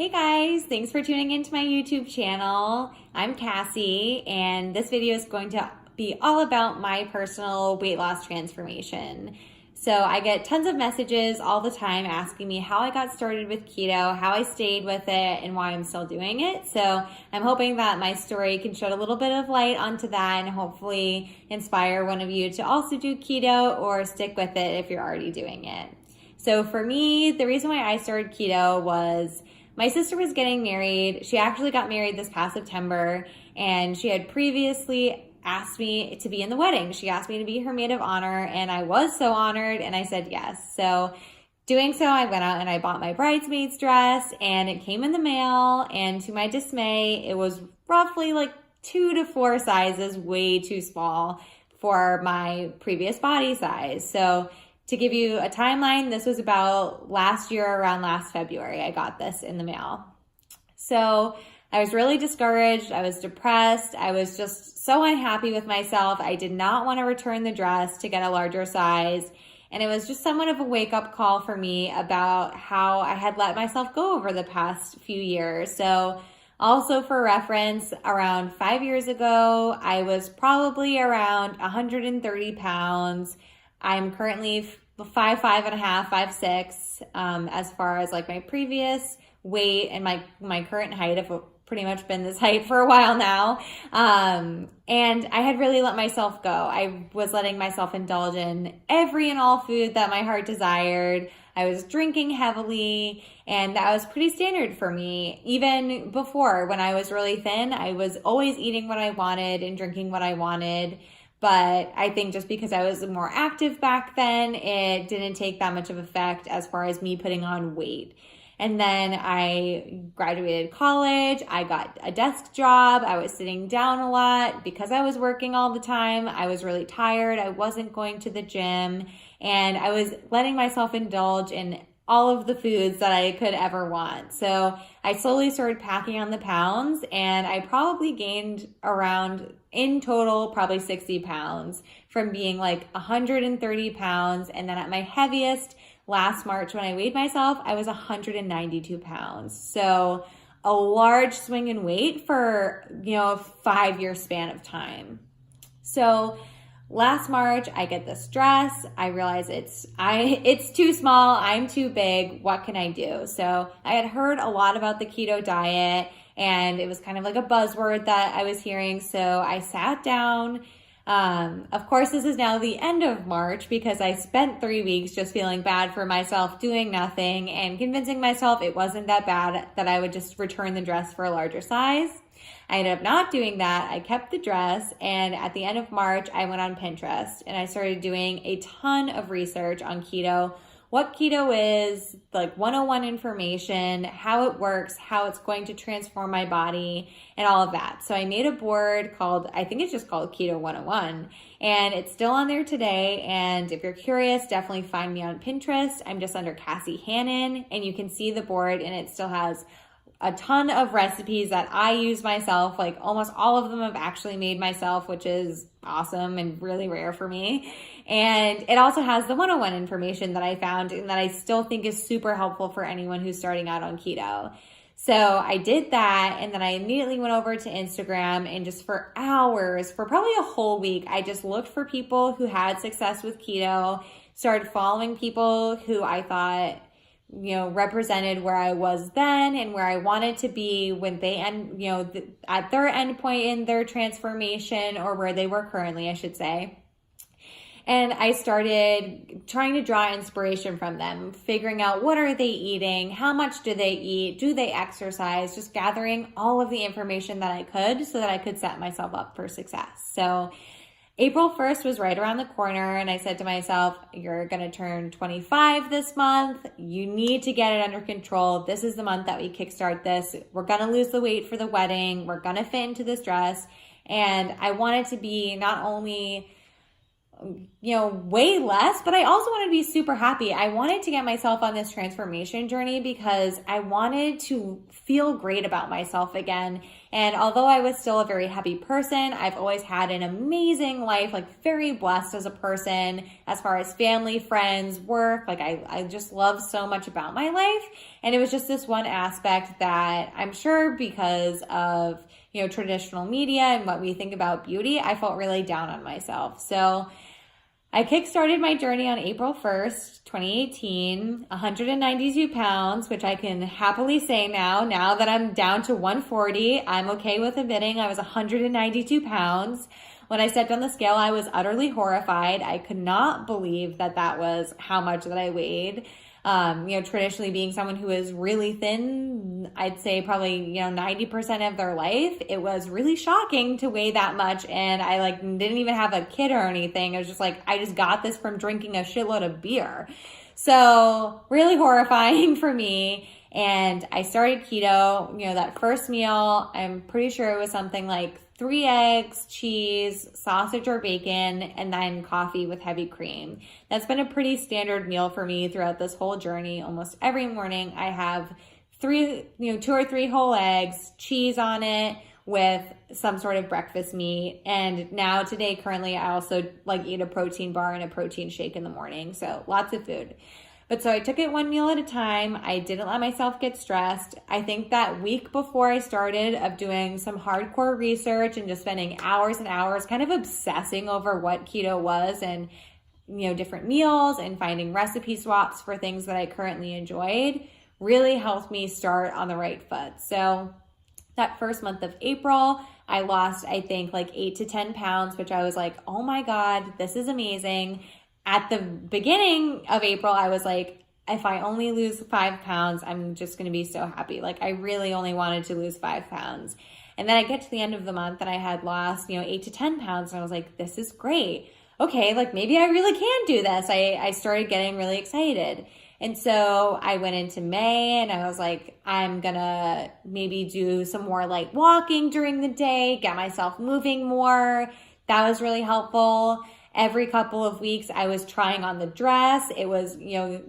Hey guys, thanks for tuning into my YouTube channel. I'm Cassie, and this video is going to be all about my personal weight loss transformation. So I get tons of messages all the time asking me how I got started with keto, how I stayed with it, and why I'm still doing it. So I'm hoping that my story can shed a little bit of light onto that and hopefully inspire one of you to also do keto or stick with it if you're already doing it. So for me, the reason why I started keto was my sister was getting married. She actually got married this past September, and she had previously asked me to be in the wedding. She asked me to be her maid of honor, and I was so honored, and I said yes. So doing so, I went out and I bought my bridesmaid's dress, and it came in the mail, and to my dismay, it was roughly like 2 to 4 sizes way too small for my previous body size. So to give you a timeline, this was about last year, around last February, I got this in the mail. So I was really discouraged. I was depressed. I was just so unhappy with myself. I did not want to return the dress to get a larger size. And it was just somewhat of a wake-up call for me about how I had let myself go over the past few years. So also for reference, around 5 years ago, I was probably around 130 pounds. I'm currently 5'5.5", 5'6", as far as like my previous weight and my current height. I've pretty much been this height for a while now. And I had really let myself go. I was letting myself indulge in every and all food that my heart desired. I was drinking heavily, and that was pretty standard for me. Even before, when I was really thin, I was always eating what I wanted and drinking what I wanted. But I think just because I was more active back then, it didn't take that much of effect as far as me putting on weight. And then I graduated college. I got a desk job. I was sitting down a lot because I was working all the time. I was really tired. I wasn't going to the gym, and I was letting myself indulge in all of the foods that I could ever want. So I slowly started packing on the pounds, and I probably gained around, in total, probably 60 pounds from being like 130 pounds. And then at my heaviest last March when I weighed myself, I was 192 pounds. So a large swing in weight for, a 5-year span of time. So last March, I get this dress. I realize it's too small. I'm too big. What can I do? So I had heard a lot about the keto diet, and it was kind of like a buzzword that I was hearing. So I sat down. Of course, this is now the end of March because I spent 3 weeks just feeling bad for myself, doing nothing, and convincing myself it wasn't that bad, that I would just return the dress for a larger size. I ended up not doing that. I kept the dress, and at the end of March, I went on Pinterest and I started doing a ton of research on keto, what keto is, like 101 information, how it works, how it's going to transform my body, and all of that. So I made a board I think it's just called Keto 101, and it's still on there today. And if you're curious, definitely find me on Pinterest. I'm just under Cassie Hannon, and you can see the board, and it still has a ton of recipes that I use myself. Like almost all of them I've actually made myself, which is awesome and really rare for me. And it also has the 101 information that I found and that I still think is super helpful for anyone who's starting out on keto. So I did that, and then I immediately went over to Instagram, and just for hours, for probably a whole week, I just looked for people who had success with keto, started following people who I thought represented where I was then and where I wanted to be when they end, at their end point in their transformation, or where they were currently, I should say. And I started trying to draw inspiration from them, figuring out what are they eating, how much do they eat, do they exercise, just gathering all of the information that I could so that I could set myself up for success. So April 1st was right around the corner, and I said to myself, you're going to turn 25 this month. You need to get it under control. This is the month that we kickstart this. We're going to lose the weight for the wedding. We're going to fit into this dress. And I wanted to be not only way less, but I also wanted to be super happy. I wanted to get myself on this transformation journey because I wanted to feel great about myself again And although I was still a very happy person, I've always had an amazing life, like very blessed as a person as far as family, friends, work. Like I just love so much about my life. And it was just this one aspect that I'm sure because of, traditional media and what we think about beauty, I felt really down on myself. So I kickstarted my journey on April 1st, 2018, 192 pounds, which I can happily say now that I'm down to 140, I'm okay with admitting I was 192 pounds. When I stepped on the scale, I was utterly horrified. I could not believe that was how much that I weighed. Traditionally being someone who is really thin, I'd say probably, 90% of their life, it was really shocking to weigh that much. And I didn't even have a kid or anything. It was just I just got this from drinking a shitload of beer. So really horrifying for me. And I started keto, that first meal, I'm pretty sure it was something like 3 eggs, cheese, sausage or bacon, and then coffee with heavy cream. That's been a pretty standard meal for me throughout this whole journey. Almost every morning I have 2 or 3 whole eggs, cheese on it with some sort of breakfast meat. And now today, currently, I also eat a protein bar and a protein shake in the morning. So lots of food. But so I took it one meal at a time. I didn't let myself get stressed. I think that week before I started of doing some hardcore research and just spending hours and hours kind of obsessing over what keto was and, different meals and finding recipe swaps for things that I currently enjoyed really helped me start on the right foot. So that first month of April, I lost, I think 8 to 10 pounds, which I was like, oh my God, this is amazing. At the beginning of April, I was like, if I only lose 5 pounds, I'm just going to be so happy. I really only wanted to lose 5 pounds. And then I get to the end of the month and I had lost, 8 to 10 pounds. And I was like, this is great. Okay, maybe I really can do this. I started getting really excited. And so I went into May and I was like, I'm going to maybe do some more walking during the day, get myself moving more. That was really helpful. Every couple of weeks, I was trying on the dress. It was,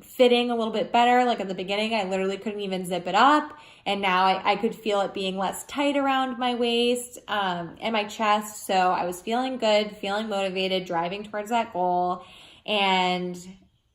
fitting a little bit better. At the beginning, I literally couldn't even zip it up. And now I could feel it being less tight around my waist and my chest. So I was feeling good, feeling motivated, driving towards that goal. And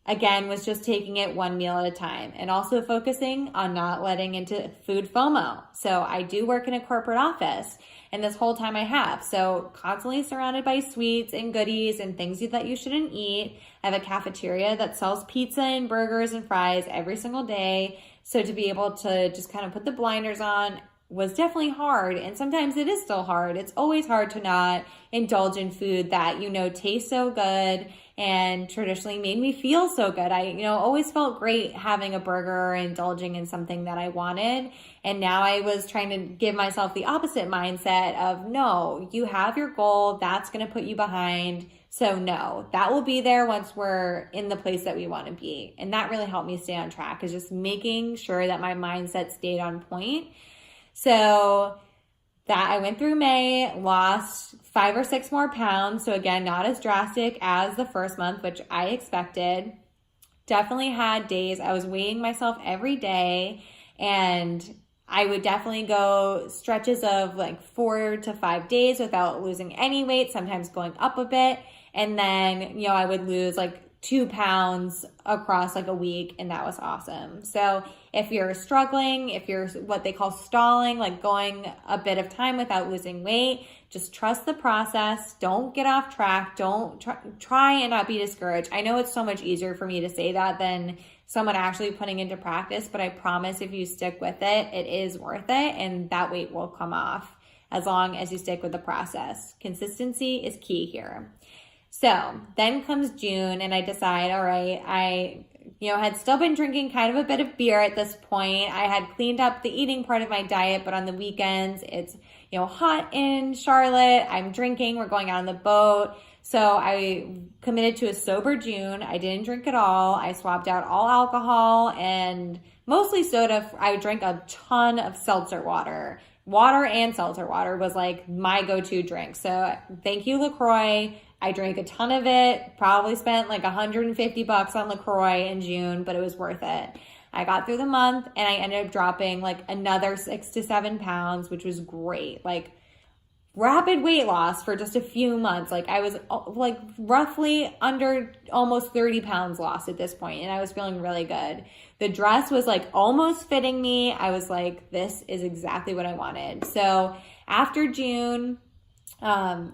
again, was just taking it one meal at a time and also focusing on not letting into food FOMO. So I do work in a corporate office. And this whole time I have. So constantly surrounded by sweets and goodies and things that you shouldn't eat. I have a cafeteria that sells pizza and burgers and fries every single day. So to be able to just kind of put the blinders on was definitely hard. And sometimes it is still hard. It's always hard to not indulge in food that, tastes so good and traditionally made me feel so good. I, always felt great having a burger or indulging in something that I wanted. And now I was trying to give myself the opposite mindset of, no, you have your goal. That's going to put you behind. So no, that will be there once we're in the place that we want to be. And that really helped me stay on track, is just making sure that my mindset stayed on point. So that I went through May, lost 5 or 6 more pounds. So again, not as drastic as the first month, which I expected. Definitely had days I was weighing myself every day, and I would definitely go stretches of 4 to 5 days without losing any weight, sometimes going up a bit. And then, I would lose 2 pounds across a week, and that was awesome. So if you're struggling, if you're what they call stalling, going a bit of time without losing weight, just trust the process. Don't get off track. Don't try and not be discouraged. I know it's so much easier for me to say that than someone actually putting into practice, but I promise if you stick with it, it is worth it, and that weight will come off as long as you stick with the process. Consistency is key here. So then comes June and I decide, all right, I had still been drinking kind of a bit of beer at this point. I had cleaned up the eating part of my diet, but on the weekends it's, hot in Charlotte. I'm drinking, we're going out on the boat. So I committed to a sober June. I didn't drink at all. I swapped out all alcohol and mostly soda. I drank a ton of seltzer water. Water and seltzer water was my go-to drink. So thank you, LaCroix. I drank a ton of it, probably spent $150 on LaCroix in June, but it was worth it. I got through the month and I ended up dropping like another 6 to 7 pounds, which was great. Like rapid weight loss for just a few months. Like I was like roughly under almost 30 pounds lost at this point, and I was feeling really good. The dress was like almost fitting me. I was like, this is exactly what I wanted. So after June, during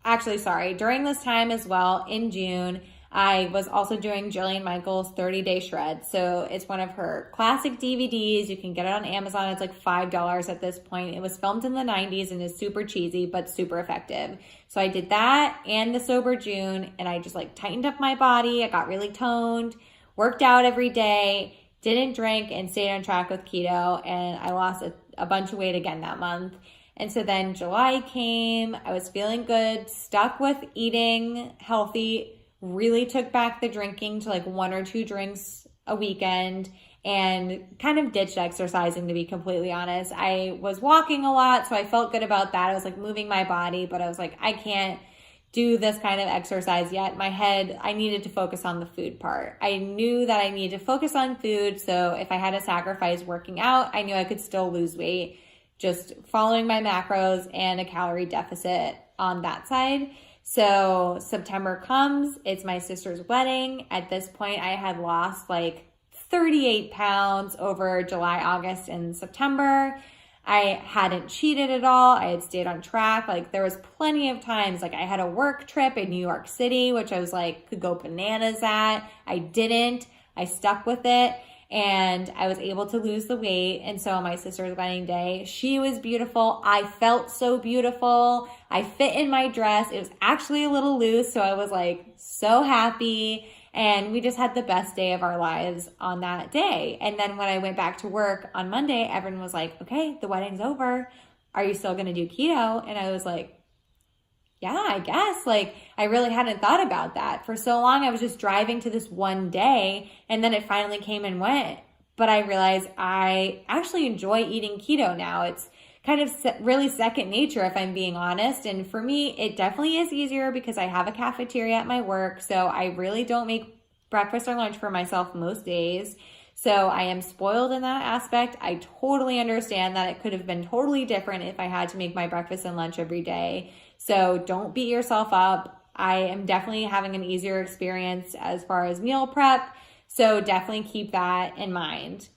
this time as well, in June, I was also doing Jillian Michaels' 30-Day Shred. So it's one of her classic DVDs. You can get it on Amazon. It's like $5 at this point. It was filmed in the 90s and is super cheesy, but super effective. So I did that and the Sober June, and I just like tightened up my body. I got really toned, worked out every day, didn't drink, and stayed on track with keto. And I lost a bunch of weight again that month. And so then July came, I was feeling good, stuck with eating healthy, really took back the drinking to like 1 or 2 drinks a weekend, and kind of ditched exercising, to be completely honest. I was walking a lot, so I felt good about that. I was like moving my body, but I was like, I can't do this kind of exercise yet. My head, I needed to focus on the food part. I knew that I needed to focus on food, so if I had to sacrifice working out, I knew I could still lose weight, just following my macros and a calorie deficit on that side. So September comes, it's my sister's wedding. At this point, I had lost like 38 pounds over July, August, and September. I hadn't cheated at all. I had stayed on track. Like there was plenty of times, like I had a work trip in New York City, which I was like, could go bananas at. I didn't. I stuck with it. And I was able to lose the weight. And so on my sister's wedding day, she was beautiful. I felt so beautiful. I fit in my dress. It was actually a little loose, so I was like so happy. And we just had the best day of our lives on that day. And then when I went back to work on Monday, everyone was like, okay, the wedding's over. Are you still going to do keto? And I was like, yeah, I guess. Like, I really hadn't thought about that. For so long, I was just driving to this one day, and then it finally came and went. But I realized I actually enjoy eating keto now. It's kind of really second nature, if I'm being honest. And for me, it definitely is easier because I have a cafeteria at my work, so I really don't make breakfast or lunch for myself most days. So I am spoiled in that aspect. I totally understand that it could have been totally different if I had to make my breakfast and lunch every day. So don't beat yourself up. I am definitely having an easier experience as far as meal prep. So definitely keep that in mind.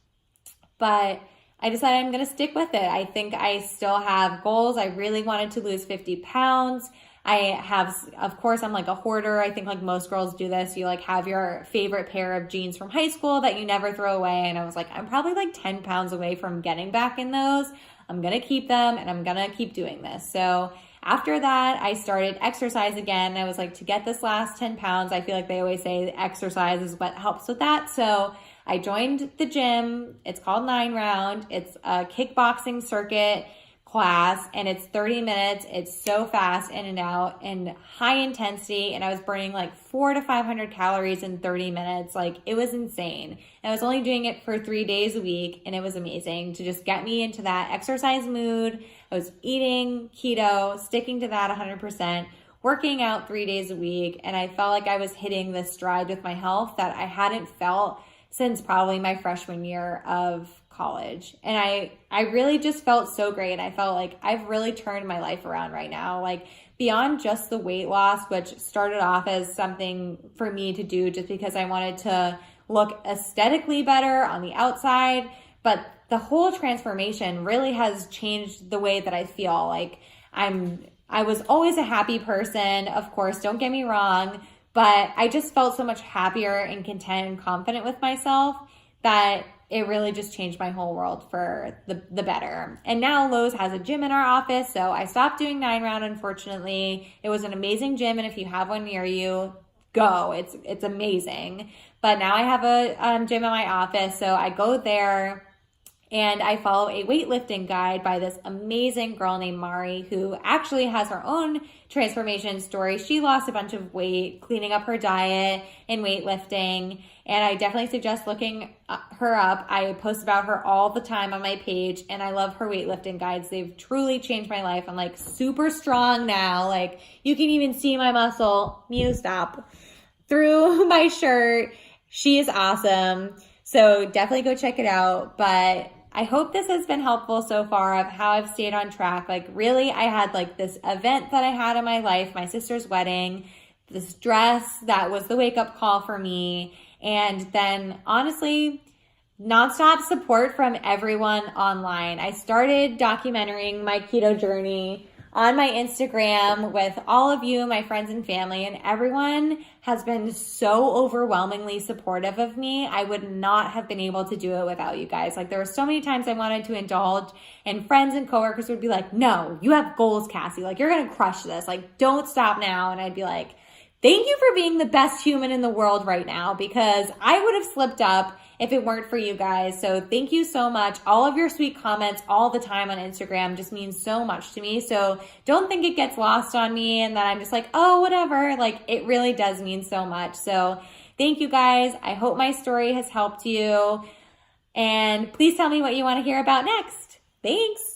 But I decided I'm going to stick with it. I think I still have goals. I really wanted to lose 50 pounds. I have, of course, I'm like a hoarder. I think like most girls do this. You like have your favorite pair of jeans from high school that you never throw away. And I was like, I'm probably like 10 pounds away from getting back in those. I'm going to keep them and I'm going to keep doing this. So after that, I started exercise again. I was like, to get this last 10 pounds, I feel like they always say exercise is what helps with that. So I joined the gym. It's called 9 Round. It's a kickboxing circuit class and it's 30 minutes. It's so fast in and out and high intensity. And I was burning like 400 to 500 calories in 30 minutes. Like it was insane. And I was only doing it for 3 days a week. And it was amazing to just get me into that exercise mood. I was eating keto, sticking to that 100%, working out 3 days a week. And I felt like I was hitting this stride with my health that I hadn't felt since probably my freshman year of college. And I really just felt so great. I felt like I've really turned my life around right now. Like beyond just the weight loss, which started off as something for me to do just because I wanted to look aesthetically better on the outside. But the whole transformation really has changed the way that I feel. Like I was always a happy person, of course, don't get me wrong, but I just felt so much happier and content and confident with myself that it really just changed my whole world for the better. And now Lowe's has a gym in our office, so I stopped doing 9 Round, unfortunately. It was an amazing gym, and if you have one near you, go. It's amazing. But now I have a gym in my office, so I go there. And I follow a weightlifting guide by this amazing girl named Mari, who actually has her own transformation story. She lost a bunch of weight, cleaning up her diet and weightlifting. And I definitely suggest looking her up. I post about her all the time on my page, and I love her weightlifting guides. They've truly changed my life. I'm like super strong now. Like you can even see my muscle, stop, through my shirt. She is awesome. So definitely go check it out. But I hope this has been helpful so far of how I've stayed on track. Like really, I had like this event that I had in my life, my sister's wedding, this dress that was the wake up call for me. And then honestly, nonstop support from everyone online. I started documenting my keto journey on my Instagram with all of you, my friends and family, and everyone has been so overwhelmingly supportive of me. I would not have been able to do it without you guys. Like there were so many times I wanted to indulge and friends and coworkers would be like, no, you have goals, Cassie. Like you're going to crush this. Like don't stop now. And I'd be like, thank you for being the best human in the world right now, because I would have slipped up if it weren't for you guys. So thank you so much. All of your sweet comments all the time on Instagram just means so much to me. So don't think it gets lost on me and that I'm just like, oh, whatever. Like it really does mean so much. So thank you guys. I hope my story has helped you. And please tell me what you want to hear about next. Thanks.